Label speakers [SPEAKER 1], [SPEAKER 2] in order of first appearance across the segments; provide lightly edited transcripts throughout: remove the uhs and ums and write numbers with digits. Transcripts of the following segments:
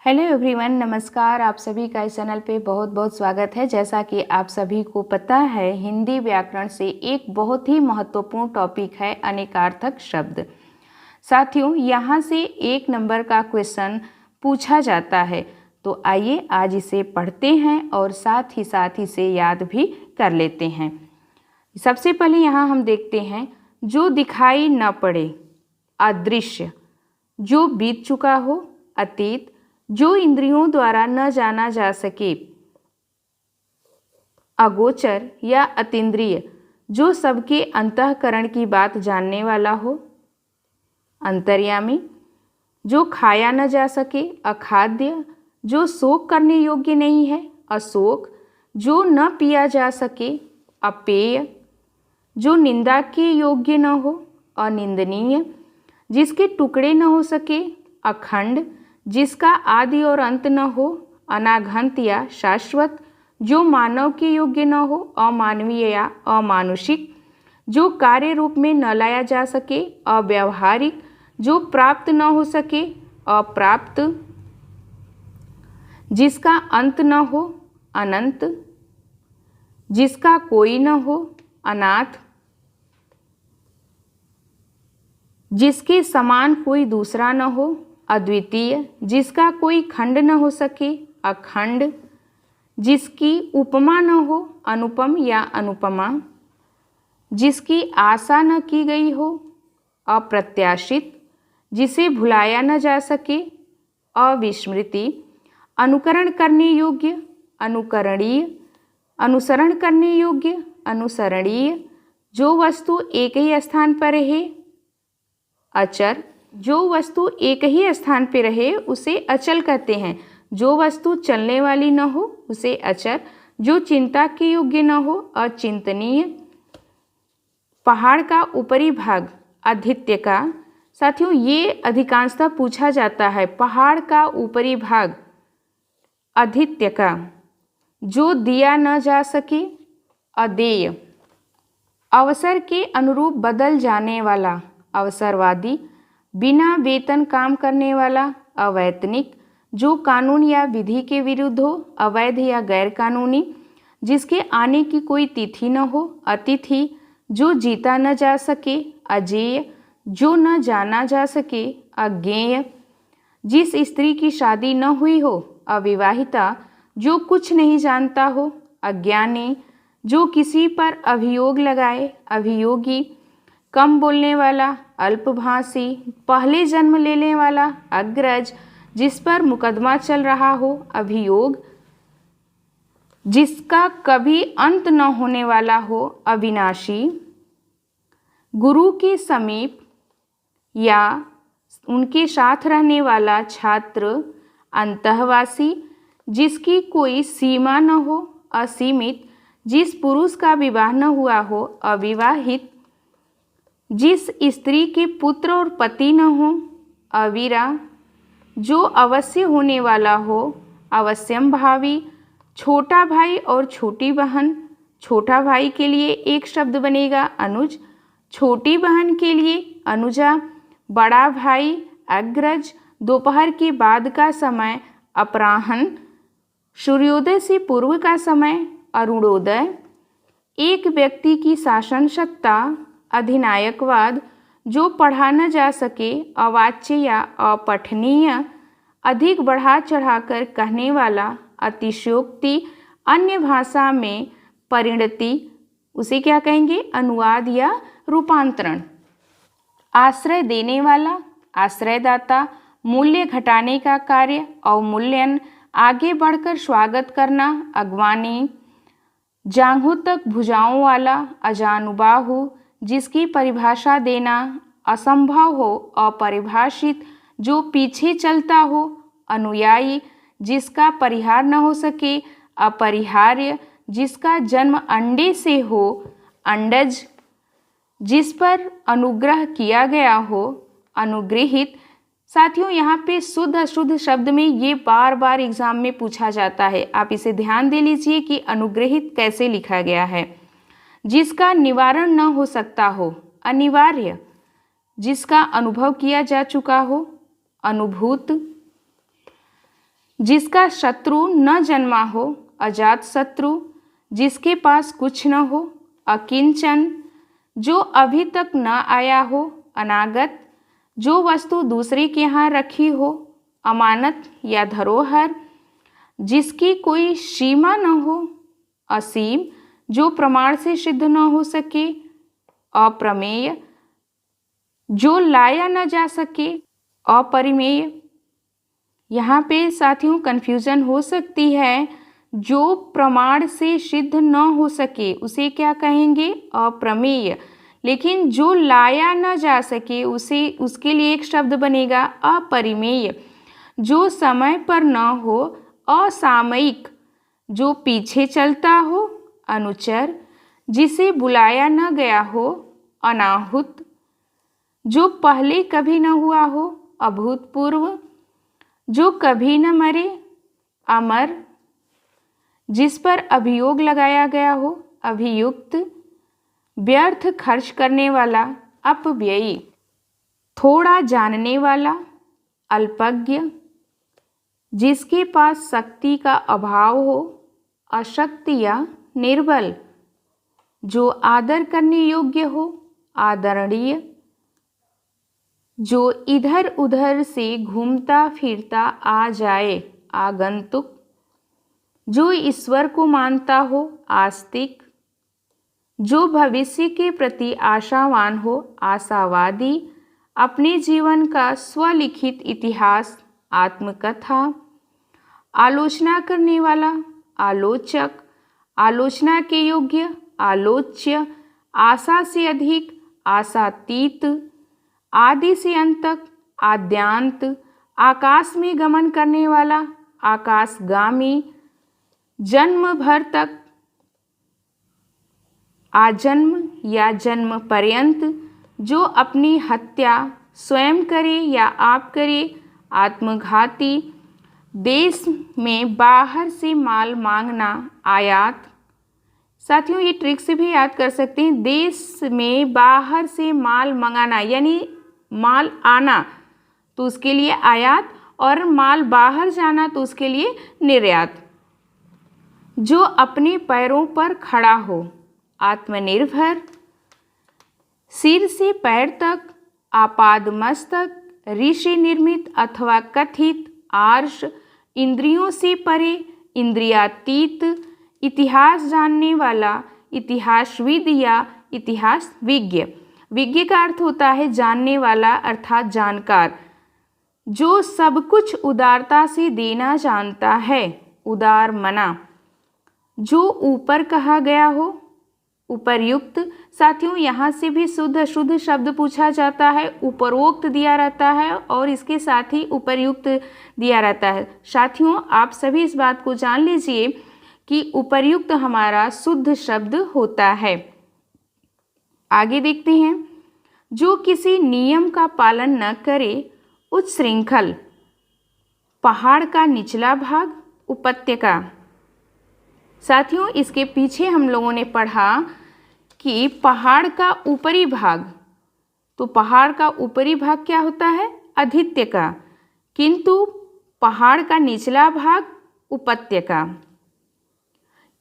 [SPEAKER 1] Hello everyone, नमस्कार। आप सभी का इस चैनल पे बहुत बहुत स्वागत है। जैसा कि आप सभी को पता है, हिंदी व्याकरण से एक बहुत ही महत्वपूर्ण टॉपिक है अनेकार्थक शब्द। साथियों, यहाँ से 1 नंबर का क्वेश्चन पूछा जाता है, तो आइए आज इसे पढ़ते हैं और साथ ही इसे याद भी कर लेते हैं। सबसे पहले यहाँ हम देखते हैं, जो दिखाई न पड़े अदृश्य, जो बीत चुका हो अतीत, जो इंद्रियों द्वारा न जाना जा सके अगोचर या अतीन्द्रिय, जो सबके अंतःकरण की बात जानने वाला हो अंतर्यामी, जो खाया न जा सके अखाद्य, जो शोक करने योग्य नहीं है अशोक, जो न पिया जा सके अपेय, जो निंदा के योग्य न हो अनिंदनीय, जिसके टुकड़े न हो सके अखंड, जिसका आदि और अंत न हो अनाघंत या शाश्वत, जो मानव के योग्य न हो अमानवीय या अमानुषिक, जो कार्य रूप में न लाया जा सके अव्यावहारिक, जो प्राप्त न हो सके अप्राप्त, जिसका अंत न हो अनंत, जिसका कोई न हो अनाथ, जिसके समान कोई दूसरा न हो अद्वितीय, जिसका कोई खंड न हो सके अखंड, जिसकी उपमा न हो अनुपम या अनुपमा, जिसकी आशा न की गई हो अप्रत्याशित, जिसे भुलाया न जा सके अविस्मृति, अनुकरण करने योग्य अनुकरणीय, अनुसरण करने योग्य अनुसरणीय, जो वस्तु एक ही स्थान पर रहे अचर, जो वस्तु एक ही स्थान पर रहे उसे अचल कहते हैं। जो वस्तु चलने वाली न हो उसे अचर, जो चिंता के योग्य न हो अचिंतनीय। पहाड़ का ऊपरी भाग आदित्य का, साथियों ये अधिकांशतः पूछा जाता है। पहाड़ का ऊपरी भाग आदित्य का, जो दिया न जा सके अदेय, अवसर के अनुरूप बदल जाने वाला अवसरवादी, बिना वेतन काम करने वाला अवैतनिक, जो कानून या विधि के विरुद्ध हो अवैध या गैर कानूनी, जिसके आने की कोई तिथि न हो अतिथि, जो जीता न जा सके अजेय, जो न जाना जा सके अज्ञेय, जिस स्त्री की शादी न हुई हो अविवाहिता, जो कुछ नहीं जानता हो अज्ञानी, जो किसी पर अभियोग लगाए अभियोगी, कम बोलने वाला अल्पभाषी, पहले जन्म लेने वाला अग्रज, जिस पर मुकदमा चल रहा हो अभियोग, जिसका कभी अंत न होने वाला हो अविनाशी, गुरु के समीप या उनके साथ रहने वाला छात्र अंतःवासी, जिसकी कोई सीमा न हो असीमित, जिस पुरुष का विवाह न हुआ हो अविवाहित, जिस स्त्री के पुत्र और पति न हो अवीरा, जो अवश्य होने वाला हो अवश्यम भावी, छोटा भाई और छोटी बहन, छोटा भाई के लिए एक शब्द बनेगा अनुज, छोटी बहन के लिए अनुजा, बड़ा भाई अग्रज, दोपहर के बाद का समय अपराह्न, सूर्योदय से पूर्व का समय अरुणोदय, एक व्यक्ति की शासन सत्ता अधिनायकवाद, जो पढ़ा न जा सके अवाच्य या अपठनीय, अधिक बढ़ा चढ़ाकर कहने वाला अतिशयोक्ति, अन्य भाषा में परिणति, उसे क्या कहेंगे अनुवाद या रूपांतरण, आश्रय देने वाला आश्रयदाता, मूल्य घटाने का कार्य अवमूल्यन, आगे बढ़कर स्वागत करना अगवानी, जांघों तक भुजाओं वाला अजानुबाहु, जिसकी परिभाषा देना असंभव हो अपरिभाषित, जो पीछे चलता हो अनुयायी, जिसका परिहार न हो सके अपरिहार्य, जिसका जन्म अंडे से हो अंडज, जिस पर अनुग्रह किया गया हो अनुग्रहित। साथियों यहाँ पे शुद्ध अशुद्ध शब्द में ये बार बार एग्जाम में पूछा जाता है, आप इसे ध्यान दे लीजिए कि अनुग्रहित कैसे लिखा गया है। जिसका निवारण न हो सकता हो अनिवार्य, जिसका अनुभव किया जा चुका हो अनुभूत, जिसका शत्रु न जन्मा हो, अजात शत्रु, जिसके पास कुछ न हो, अकिंचन, जो अभी तक न आया हो, अनागत, जो वस्तु दूसरे के यहाँ रखी हो, अमानत या धरोहर, जिसकी कोई सीमा न हो, असीम, जो प्रमाण से सिद्ध न हो सके, अप्रमेय, जो लाया न जा सके, अपरिमेय। यहाँ पे साथियों कन्फ्यूजन हो सकती है, जो प्रमाण से सिद्ध न हो सके उसे क्या कहेंगे? अप्रमेय। लेकिन जो लाया न जा सके उसके लिए एक शब्द बनेगा अपरिमेय। जो समय पर न हो, असामयिक, जो पीछे चलता हो, अनुचर, जिसे बुलाया न गया हो, अनाहुत, जो पहले कभी न हुआ हो, अभूतपूर्व, जो कभी न मरे, अमर, जिस पर अभियोग लगाया गया हो, अभियुक्त, व्यर्थ खर्च करने वाला, अपव्ययी, थोड़ा जानने वाला, अल्पज्ञ, जिसके पास शक्ति का अभाव हो, अशक्त या निर्बल, जो आदर करने योग्य हो, आदरणीय, जो इधर उधर से घूमता फिरता आ जाए, आगंतुक, जो ईश्वर को मानता हो, आस्तिक, जो भविष्य के प्रति आशावान हो, आशावादी, अपने जीवन का स्वलिखित इतिहास, आत्मकथा, आलोचना करने वाला, आलोचक, आलोचना के योग्य, आलोच्य, आशा से अधिक, आशातीत, आदि से अंत तक, आद्यांत, आकाश में गमन करने वाला, आकाशगामी, जन्म भर तक, आजन्म या जन्म पर्यंत, जो अपनी हत्या स्वयं करे या आप करे, आत्मघाती, देश में बाहर से माल मांगना, आयात। साथियों ये ट्रिक से भी याद कर सकते हैं, देश में बाहर से माल मंगाना यानी माल आना तो उसके लिए आयात, और माल बाहर जाना तो उसके लिए निर्यात। जो अपने पैरों पर खड़ा हो, आत्मनिर्भर, सिर से पैर तक, आपादमस्तक, ऋषि निर्मित अथवा कथित, आर्ष, इंद्रियों से परे, इंद्रियातीत, इतिहास जानने वाला, इतिहासविद या इतिहास विज्ञ। विज्ञ का अर्थ होता है जानने वाला अर्थात जानकार, जो सब कुछ उदारता से देना जानता है, उदार मना, जो ऊपर कहा गया हो, उपर्युक्त। साथियों यहाँ से भी शुद्ध अशुद्ध शब्द पूछा जाता है, उपरोक्त दिया रहता है और इसके साथ ही उपर्युक्त दिया रहता है। साथियों आप सभी इस बात को जान लीजिए कि उपर्युक्त हमारा शुद्ध शब्द होता है। आगे देखते हैं, जो किसी नियम का पालन न करे, उच्छृंखल, पहाड़ का निचला भाग, उपत्यका। साथियों इसके पीछे हम लोगों ने पढ़ा कि पहाड़ का ऊपरी भाग, तो पहाड़ का ऊपरी भाग क्या होता है? अधित्यका, किंतु पहाड़ का निचला भाग उपत्यका।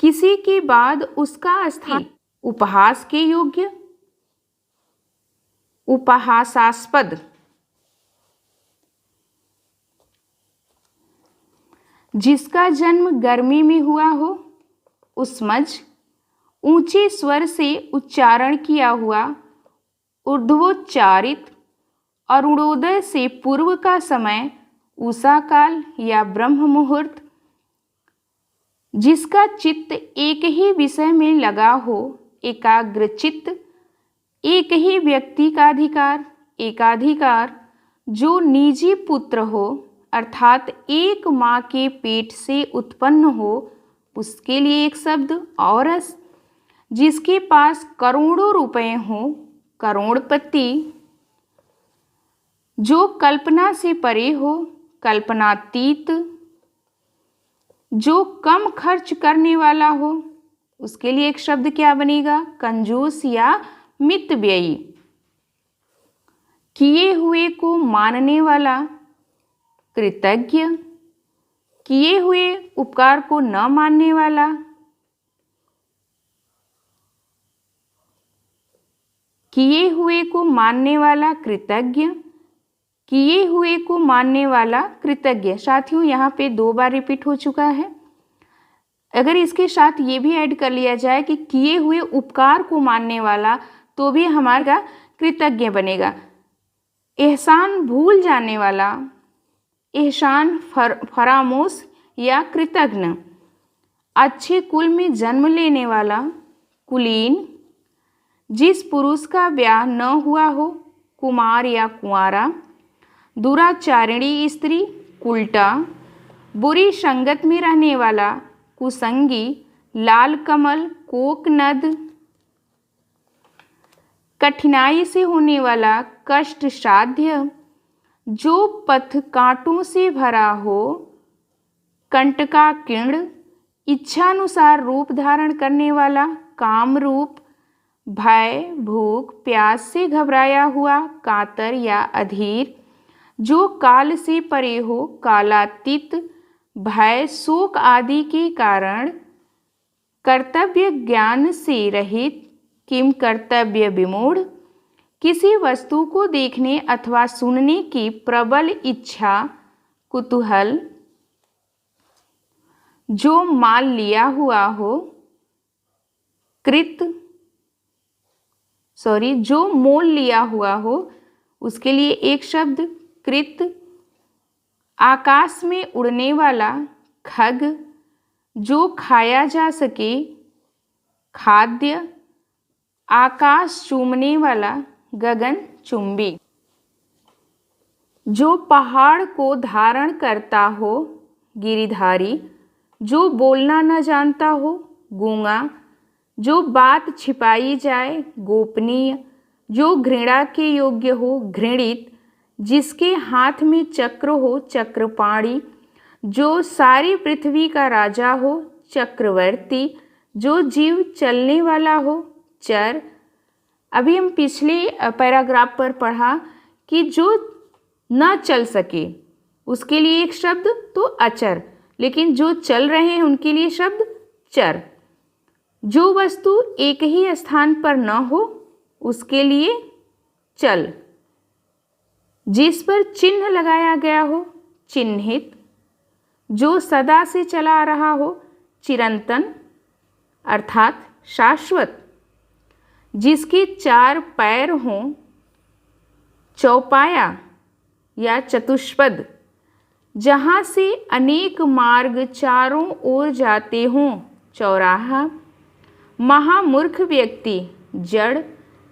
[SPEAKER 1] किसी के बाद उसका स्थान उपहास के योग्य, उपहासास्पद। जिसका जन्म गर्मी में हुआ हो, उस्मज, ऊंचे स्वर से उच्चारण किया हुआ, ऊर्ध्वोच्चारित, अरुणोदय से पूर्व का समय, उषा काल या ब्रह्म मुहूर्त। जिसका चित्त एक ही विषय में लगा हो, एकाग्र चित्त, एक ही व्यक्ति का अधिकार, एकाधिकार। जो निजी पुत्र हो अर्थात एक माँ के पेट से उत्पन्न हो, उसके लिए एक शब्द औरस। जिसके पास करोड़ों रुपए हो, करोड़पति। जो कल्पना से परे हो, कल्पनातीत। जो कम खर्च करने वाला हो, उसके लिए एक शब्द क्या बनेगा? कंजूस या मितव्ययी। किए हुए को मानने वाला, कृतज्ञ। किए हुए उपकार को न मानने वाला, किए हुए को मानने वाला कृतज्ञ, किए हुए को मानने वाला कृतज्ञ। साथियों यहाँ पे 2 बार रिपीट हो चुका है। अगर इसके साथ ये भी ऐड कर लिया जाए कि किए हुए उपकार को मानने वाला, तो भी हमारा कृतज्ञ बनेगा। एहसान भूल जाने वाला, एहसान फरामोश या कृतज्ञ। अच्छे कुल में जन्म लेने वाला, कुलीन। जिस पुरुष का ब्याह न हुआ हो, कुमार या कुंवारा। दुराचारिणी स्त्री, कुलटा। बुरी संगत में रहने वाला, कुसंगी। लाल कमल, कोकनद। कठिनाई से होने वाला, कष्ट साध्य। जो पथ कांटों से भरा हो, कंटकाकीर्ण। इच्छानुसार रूप धारण करने वाला, कामरूप। भय, भूख, प्यास से घबराया हुआ, कातर या अधीर। जो काल से परे हो, कालातीत। भय, शोक आदि के कारण। कर्तव्य ज्ञान से रहित, किम कर्तव्य विमूढ़। किसी वस्तु को देखने अथवा सुनने की प्रबल इच्छा, कुतूहल। जो माल लिया हुआ हो, जो मोल लिया हुआ हो, उसके लिए एक शब्द कृत। आकाश में उड़ने वाला, खग। जो खाया जा सके, खाद्य। आकाश चूमने वाला, गगनचुंबी। जो पहाड़ को धारण करता हो, गिरिधारी। जो बोलना न जानता हो, गूंगा। जो बात छिपाई जाए, गोपनीय। जो घृणा के योग्य हो, घृणित। जिसके हाथ में चक्र हो, चक्रपाणी। जो सारी पृथ्वी का राजा हो, चक्रवर्ती। जो जीव चलने वाला हो, चर। अभी हम पिछले पैराग्राफ पर पढ़ा कि जो न चल सके उसके लिए एक शब्द तो अचर, लेकिन जो चल रहे हैं उनके लिए शब्द चर। जो वस्तु एक ही स्थान पर न हो उसके लिए चल। जिस पर चिन्ह लगाया गया हो, चिन्हित। जो सदा से चला रहा हो, चिरंतन अर्थात शाश्वत। जिसके 4 पैर हों, चौपाया या चतुष्पद। जहाँ से अनेक मार्ग चारों ओर जाते हों, चौराहा। महामूर्ख व्यक्ति, जड़।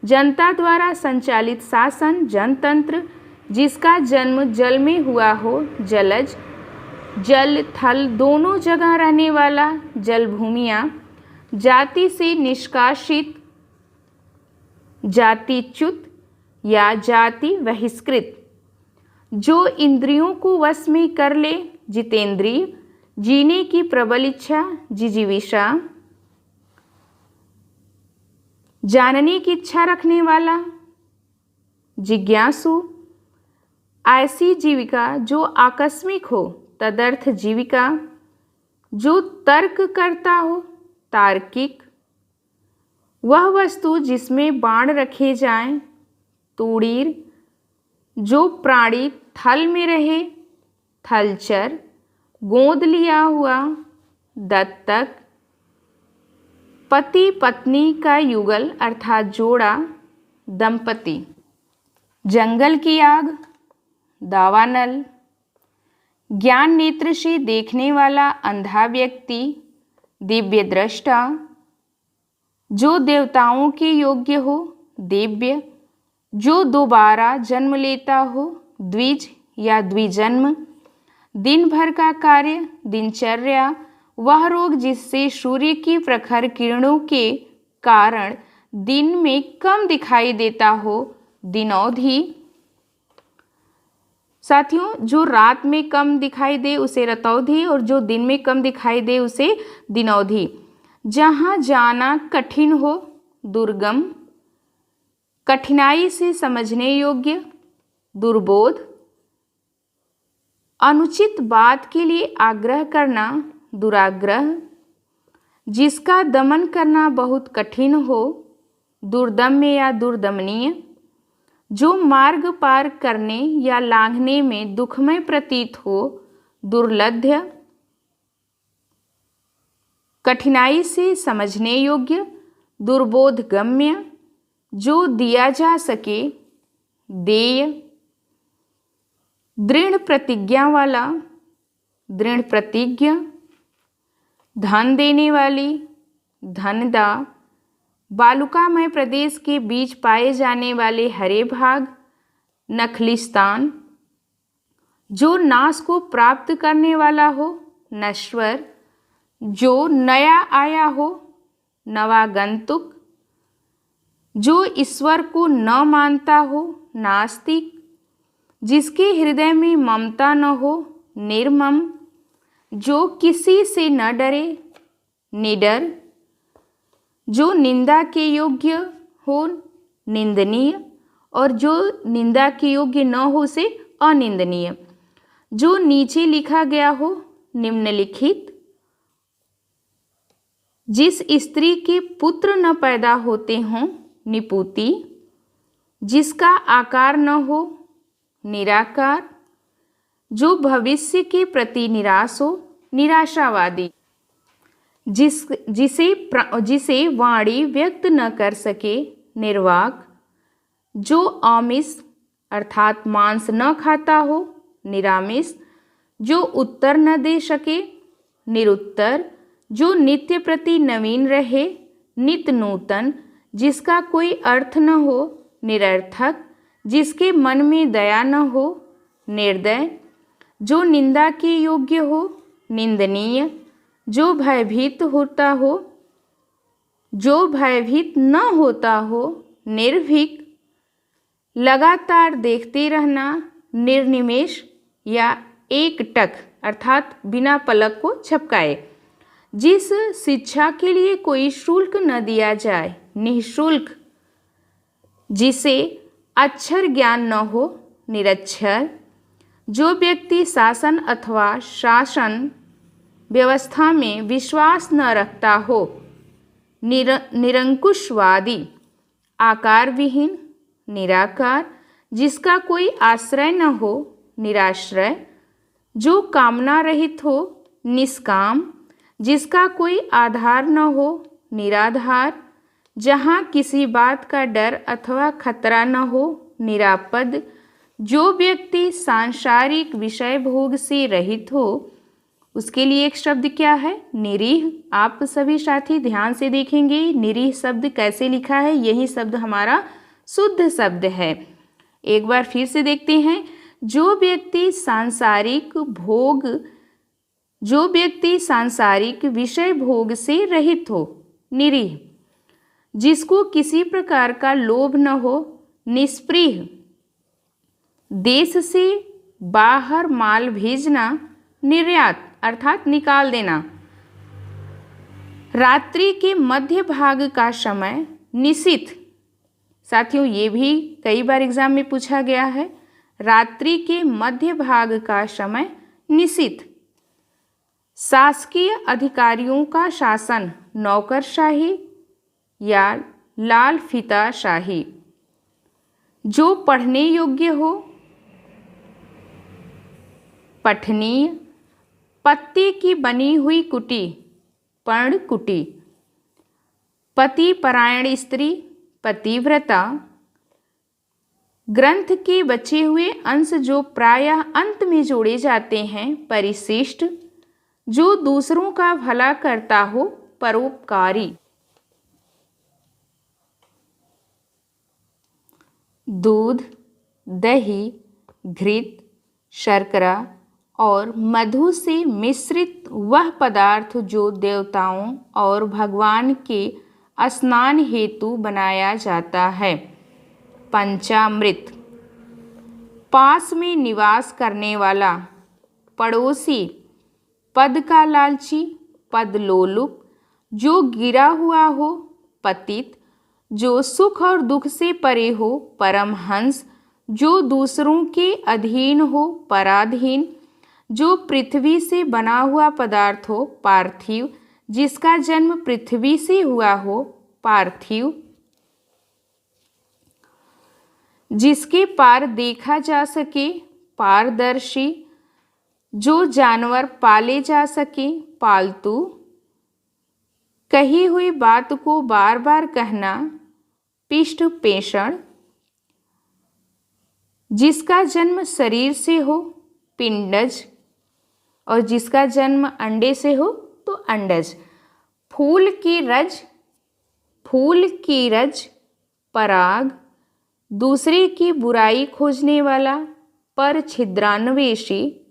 [SPEAKER 1] जनता द्वारा संचालित शासन, जनतंत्र। जिसका जन्म जल में हुआ हो, जलज। जल थल दोनों जगह रहने वाला, जलभूमियाँ। जाति से निष्कासित, जातिच्युत या जाति बहिष्कृत। जो इंद्रियों को वश में कर ले, जितेंद्रिय। जीने की प्रबल इच्छा, जिजीविषा। जानने की इच्छा रखने वाला, जिज्ञासु। ऐसी जीविका जो आकस्मिक हो, तदर्थ जीविका। जो तर्क करता हो, तार्किक। वह वस्तु जिसमें बाण रखे जाएं, तूणीर। जो प्राणी थल में रहे, थलचर। गोद लिया हुआ, दत्तक। पति पत्नी का युगल अर्थात जोड़ा, दंपति। जंगल की आग, दावानल। ज्ञान नेत्र से देखने वाला अंधा व्यक्ति, दिव्य दृष्टा। जो देवताओं के योग्य हो, दिव्य। जो दोबारा जन्म लेता हो, द्विज या द्विजन्म। दिन भर का कार्य, दिनचर्या। वह रोग जिससे सूर्य की प्रखर किरणों के कारण दिन में कम दिखाई देता हो, दिनौधी। साथियों, जो रात में कम दिखाई दे उसे रतौधी, और जो दिन में कम दिखाई दे उसे दिनौधी। जहाँ जाना कठिन हो, दुर्गम। कठिनाई से समझने योग्य, दुर्बोध। अनुचित बात के लिए आग्रह करना दुराग्रह, जिसका दमन करना बहुत कठिन हो, दुर्दम्य या दुर्दमनीय, जो मार्ग पार करने या लांघने में दुखमय प्रतीत हो, दुर्लभ्य, कठिनाई से समझने योग्य, दुर्बोधगम्य, जो दिया जा सके, देय, दृढ़ प्रतिज्ञा वाला, दृढ़ प्रतिज्ञ, धन देने वाली, धनदा, बालुकामय प्रदेश के बीच पाए जाने वाले हरे भाग, नखलिस्तान, जो नाश को प्राप्त करने वाला हो, नश्वर, जो नया आया हो, नवागंतुक, जो ईश्वर को न मानता हो, नास्तिक, जिसके हृदय में ममता न हो, निर्मम, जो किसी से न डरे, निडर, जो निंदा के योग्य हो, निंदनीय, और जो निंदा के योग्य न हो से अनिंदनीय, जो नीचे लिखा गया हो, निम्नलिखित, जिस स्त्री के पुत्र न पैदा होते हों, निपुति, जिसका आकार न हो, निराकार, जो भविष्य के प्रति निराश हो, निराशावादी, जिसे वाणी व्यक्त न कर सके, निर्वाक, जो आमिष अर्थात मांस न खाता हो, निरामिष, जो उत्तर न दे सके, निरुत्तर, जो नित्य प्रति नवीन रहे, नित्य नूतन, जिसका कोई अर्थ न हो, निरर्थक, जिसके मन में दया न हो, निर्दय, जो निंदा के योग्य हो, निंदनीय, जो भयभीत होता हो, जो भयभीत न होता हो, निर्भीक, लगातार देखते रहना, निर्निमेष या एकटक अर्थात बिना पलक को झपकाए, जिस शिक्षा के लिए कोई शुल्क न दिया जाए, निःशुल्क, जिसे अक्षर ज्ञान न हो, निरक्षर, जो व्यक्ति शासन अथवा शासन व्यवस्था में विश्वास न रखता हो, निरंकुशवादी, आकार विहीन, निराकार, जिसका कोई आश्रय न हो, निराश्रय, जो कामना रहित हो, निष्काम, जिसका कोई आधार न हो, निराधार, जहाँ किसी बात का डर अथवा खतरा न हो, निरापद, जो व्यक्ति सांसारिक विषय भोग से रहित हो, उसके लिए एक शब्द क्या है, निरीह। आप सभी साथी ध्यान से देखेंगे निरीह शब्द कैसे लिखा है, यही शब्द हमारा शुद्ध शब्द है। एक बार फिर से देखते हैं, जो व्यक्ति सांसारिक विषय भोग से रहित हो, निरीह, जिसको किसी प्रकार का लोभ न हो, निष्प्रिय, देश से बाहर माल भेजना, निर्यात अर्थात निकाल देना, रात्रि के मध्य भाग का समय, निशिथ। साथियों ये भी कई बार एग्जाम में पूछा गया है, रात्रि के मध्य भाग का समय, निशिथ। शासकीय अधिकारियों का शासन, नौकरशाही या लाल फीता शाही, जो पढ़ने योग्य हो, पठनीय, पत्ती की बनी हुई कुटी, पर्णकुटी, पति परायण स्त्री, पतिव्रता, ग्रंथ के बचे हुए अंश जो प्रायः अंत में जोड़े जाते हैं, परिशिष्ट, जो दूसरों का भला करता हो, परोपकारी। दूध, दही, घृत, शर्करा और मधु से मिश्रित वह पदार्थ जो देवताओं और भगवान के स्नान हेतु बनाया जाता है, पंचामृत। पास में निवास करने वाला, पड़ोसी, पद का लालची, पदलोलुप, जो गिरा हुआ हो, पतित, जो सुख और दुख से परे हो, परमहंस, जो दूसरों के अधीन हो, पराधीन, जो पृथ्वी से बना हुआ पदार्थ हो पार्थिव, जिसका जन्म पृथ्वी से हुआ हो पार्थिव, जिसके पार देखा जा सके पारदर्शी, जो जानवर पाले जा सके पालतू, कही हुई बात को बार बार कहना पिष्ट पेषण, जिसका जन्म शरीर से हो पिंडज, और जिसका जन्म अंडे से हो तो अंडज। फूल की रज पराग, दूसरे की बुराई खोजने वाला पर छिद्रान्वेषी,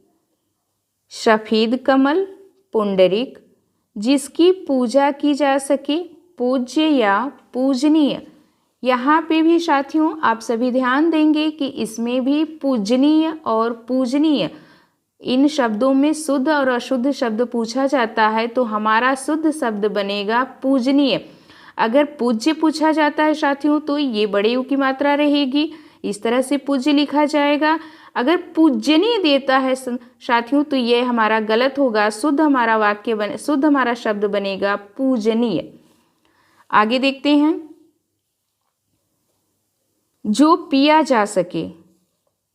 [SPEAKER 1] सफेद कमल पुंडरिक, जिसकी पूजा की जा सके पूज्य या पूजनीय। यहाँ पे भी साथियों आप सभी ध्यान देंगे कि इसमें भी पूजनीय और पूजनीय इन शब्दों में शुद्ध और अशुद्ध शब्द पूछा जाता है, तो हमारा शुद्ध शब्द बनेगा पूजनीय। अगर पूज्य पूछा जाता है साथियों तो ये बड़े यू की मात्रा रहेगी, इस तरह से पूज्य लिखा जाएगा। अगर पूजनीय देता है साथियों तो ये हमारा गलत होगा, शुद्ध हमारा शब्द बनेगा पूजनीय। आगे देखते हैं, जो पिया जा सके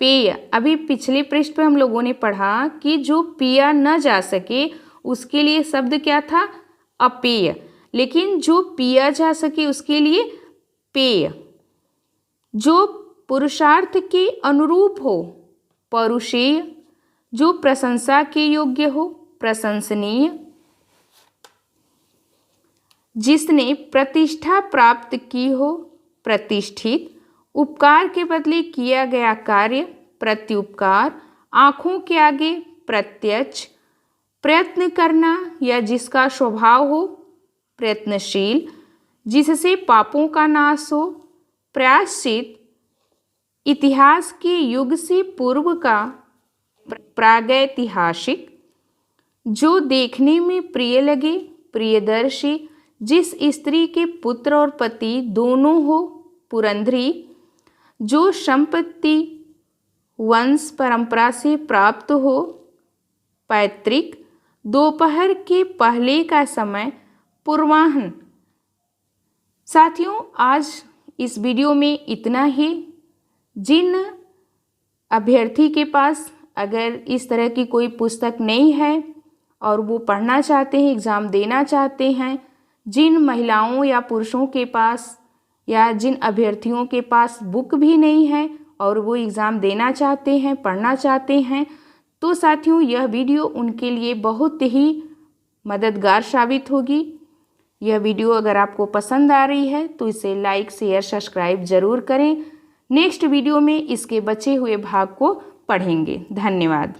[SPEAKER 1] पेय। अभी पिछले पृष्ठ पे हम लोगों ने पढ़ा कि जो पिया न जा सके उसके लिए शब्द क्या था अपेय, लेकिन जो पिया जा सके उसके लिए पेय। जो पुरुषार्थ के अनुरूप हो परुषेय, जो प्रशंसा के योग्य हो प्रशंसनीय, जिसने प्रतिष्ठा प्राप्त की हो प्रतिष्ठित, उपकार के बदले किया गया कार्य प्रत्युपकार, आँखों के आगे प्रत्यक्ष, प्रयत्न करना या जिसका स्वभाव हो प्रयत्नशील, जिससे पापों का नाश हो प्रायश्चित, इतिहास के युग से पूर्व का प्रागैतिहासिक, जो देखने में प्रिय लगे प्रियदर्शी, जिस स्त्री के पुत्र और पति दोनों हो पुरंधरी, जो संपत्ति वंश परंपरा से प्राप्त हो पैतृक, दोपहर के पहले का समय पूर्वाह्न। साथियों आज इस वीडियो में इतना ही। जिन अभ्यर्थी के पास अगर इस तरह की कोई पुस्तक नहीं है और वो पढ़ना चाहते हैं, एग्ज़ाम देना चाहते हैं, जिन महिलाओं या पुरुषों के पास या जिन अभ्यर्थियों के पास बुक भी नहीं है और वो एग्ज़ाम देना चाहते हैं, पढ़ना चाहते हैं, तो साथियों यह वीडियो उनके लिए बहुत ही मददगार साबित होगी। यह वीडियो अगर आपको पसंद आ रही है तो इसे लाइक शेयर सब्सक्राइब ज़रूर करें। नेक्स्ट वीडियो में इसके बचे हुए भाग को पढ़ेंगे। धन्यवाद।